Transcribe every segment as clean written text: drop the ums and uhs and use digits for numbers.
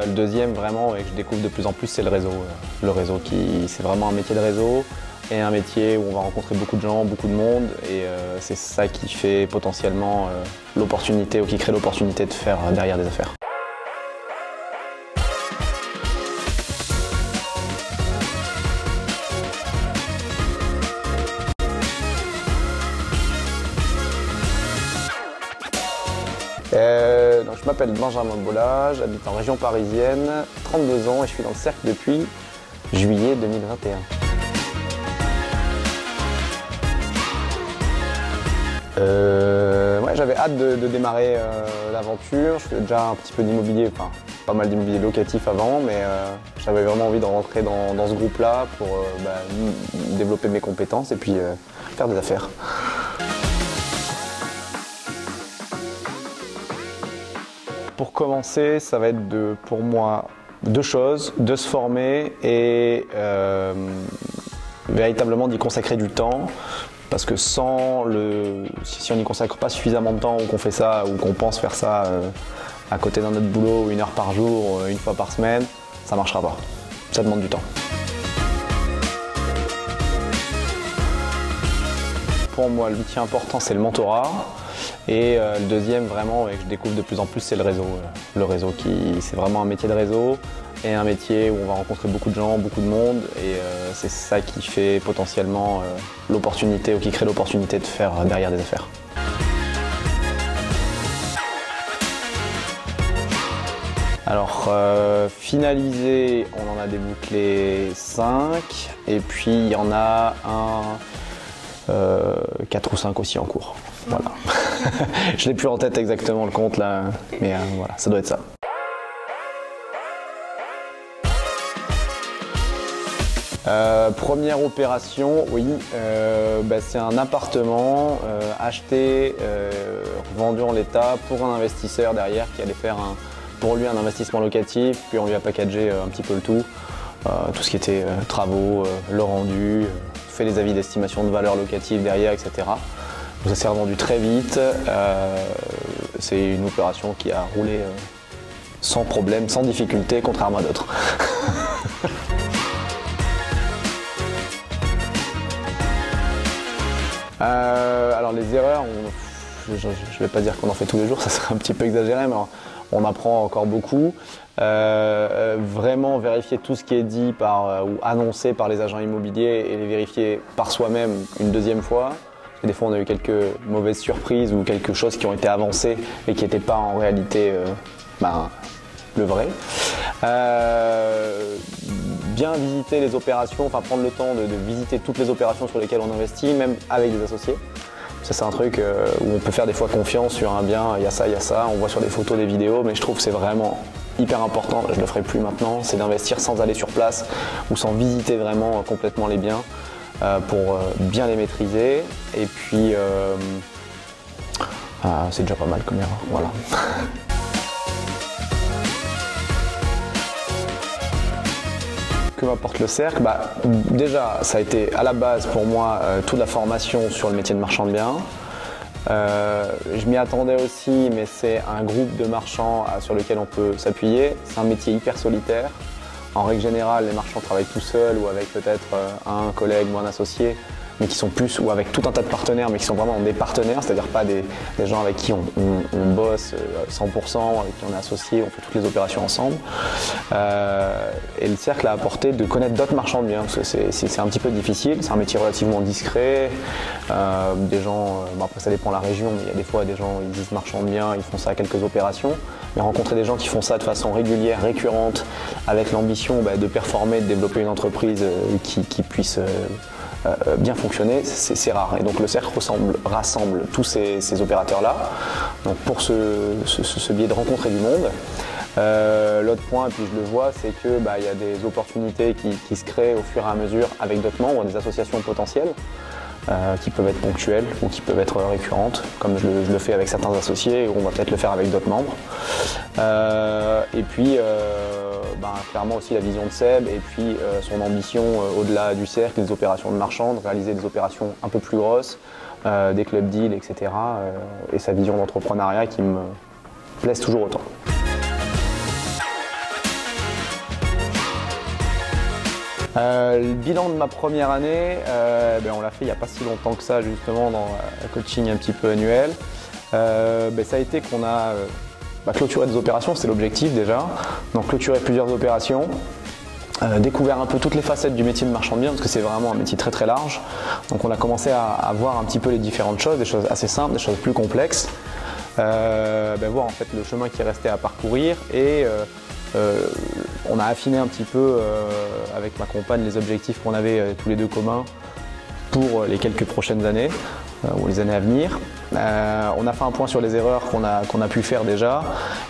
Le deuxième vraiment et que je découvre de plus en plus, c'est le réseau. Le réseau c'est vraiment un métier de réseau et un métier où on va rencontrer beaucoup de gens, beaucoup de monde et c'est ça qui fait potentiellement l'opportunité ou qui crée l'opportunité de faire derrière des affaires. Donc je m'appelle Benjamin Bola, j'habite en région parisienne, 32 ans et je suis dans le cercle depuis juillet 2021. Ouais, j'avais hâte de démarrer l'aventure. Je fais déjà un petit peu d'immobilier, enfin pas mal d'immobilier locatif avant, mais j'avais vraiment envie de rentrer dans ce groupe-là pour développer mes compétences et puis faire des affaires. Pour commencer, ça va être pour moi deux choses, de se former et véritablement d'y consacrer du temps. Parce que si on n'y consacre pas suffisamment de temps ou qu'on fait ça ou qu'on pense faire ça à côté d'un autre boulot, 1 heure par jour, 1 fois par semaine, ça ne marchera pas. Ça demande du temps. Pour moi, l'outil important, c'est le mentorat. Et le deuxième vraiment et que je découvre de plus en plus, c'est le réseau. Le réseau c'est vraiment un métier de réseau et un métier où on va rencontrer beaucoup de gens, beaucoup de monde et c'est ça qui fait potentiellement l'opportunité ou qui crée l'opportunité de faire derrière des affaires. Alors finalisé, on en a débouclé 5 et puis il y en a 4 ou 5 aussi en cours. Voilà. Je n'ai plus en tête exactement le compte là, mais voilà, ça doit être ça. Première opération, oui, c'est un appartement acheté, vendu en l'état pour un investisseur derrière qui allait faire pour lui un investissement locatif, puis on lui a packagé un petit peu le tout ce qui était travaux, le rendu, fait les avis d'estimation de valeur locative derrière, etc. Donc ça s'est revendu très vite, c'est une opération qui a roulé sans problème, sans difficulté, contrairement à d'autres. Alors les erreurs, je ne vais pas dire qu'on en fait tous les jours, ça serait un petit peu exagéré, mais on apprend encore beaucoup. Vraiment vérifier tout ce qui est dit ou annoncé par les agents immobiliers et les vérifier par soi-même une deuxième fois. Des fois on a eu quelques mauvaises surprises ou quelque chose qui ont été avancées et qui n'étaient pas en réalité le vrai. Bien visiter les opérations, enfin prendre le temps de visiter toutes les opérations sur lesquelles on investit, même avec des associés. Ça c'est un truc où on peut faire des fois confiance sur un bien, il y a ça, on voit sur des photos, des vidéos, mais je trouve que c'est vraiment hyper important, je ne le ferai plus maintenant, c'est d'investir sans aller sur place ou sans visiter vraiment complètement les biens pour bien les maîtriser. Et puis c'est déjà pas mal comme erreur, voilà. Que m'apporte le cercle? Déjà, ça a été à la base pour moi toute la formation sur le métier de marchand de biens. Je m'y attendais aussi, mais c'est un groupe de marchands sur lequel on peut s'appuyer. C'est un métier hyper solitaire. En règle générale, les marchands travaillent tout seuls ou avec peut-être un collègue ou un associé, mais qui sont plus, ou avec tout un tas de partenaires, mais qui sont vraiment des partenaires, c'est-à-dire pas des gens avec qui on bosse 100%, avec qui on est associé, on fait toutes les opérations ensemble. Et le cercle a apporté de connaître d'autres marchands de biens, parce que c'est un petit peu difficile, c'est un métier relativement discret. Des gens, après ça dépend de la région, mais il y a des fois des gens, ils disent marchands de biens, ils font ça à quelques opérations. Mais rencontrer des gens qui font ça de façon régulière, récurrente, avec l'ambition de performer, de développer une entreprise qui puisse bien fonctionner, c'est rare. Et donc le cercle rassemble tous ces opérateurs-là, donc pour ce biais de rencontrer du monde. L'autre point, et puis je le vois, c'est que y a des opportunités qui se créent au fur et à mesure avec d'autres membres, des associations potentielles qui peuvent être ponctuelles ou qui peuvent être récurrentes, comme je le fais avec certains associés, ou on va peut-être le faire avec d'autres membres. Et puis clairement aussi la vision de Seb et puis son ambition au-delà du cercle, des opérations de marchand, de réaliser des opérations un peu plus grosses, des club deals, etc. Et sa vision d'entrepreneuriat qui me plaise toujours autant. Le bilan de ma première année, on l'a fait il n'y a pas si longtemps que ça, justement, dans un coaching un petit peu annuel. Ça a été qu'on a clôturé des opérations, c'était l'objectif déjà. Donc clôturer plusieurs opérations, découvert un peu toutes les facettes du métier de marchand de biens, parce que c'est vraiment un métier très très large. Donc on a commencé à voir un petit peu les différentes choses, des choses assez simples, des choses plus complexes. Voir en fait le chemin qui restait à parcourir et on a affiné un petit peu avec ma compagne les objectifs qu'on avait tous les deux communs pour les quelques prochaines années ou les années à venir. On a fait un point sur les erreurs qu'on a pu faire déjà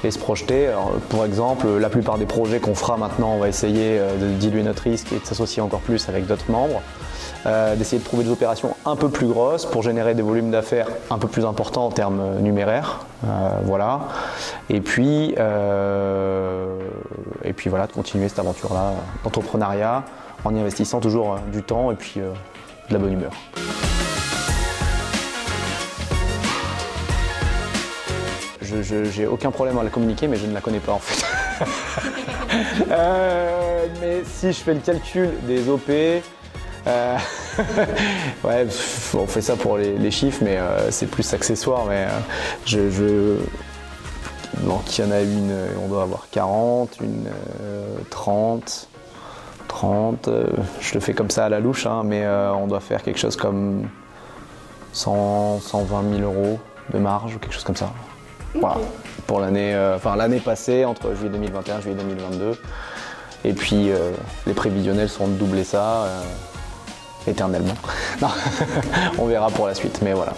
et se projeter. Alors, pour exemple, la plupart des projets qu'on fera maintenant, on va essayer de diluer notre risque et de s'associer encore plus avec d'autres membres. D'essayer de trouver des opérations un peu plus grosses pour générer des volumes d'affaires un peu plus importants en termes numéraires. Voilà. Et puis voilà, de continuer cette aventure-là d'entrepreneuriat en y investissant toujours du temps et puis de la bonne humeur. J'ai aucun problème à la communiquer, mais je ne la connais pas en fait. Mais si je fais le calcul des OP, ouais, on fait ça pour les chiffres, mais c'est plus accessoire. Mais donc il y en a une, on doit avoir 40, une 30. Je le fais comme ça à la louche, hein, mais on doit faire quelque chose comme 120 000 euros de marge ou quelque chose comme ça. Voilà, pour l'année passée, entre juillet 2021 et juillet 2022. Et puis les prévisionnels sont de doubler ça éternellement. Non, on verra pour la suite, mais voilà.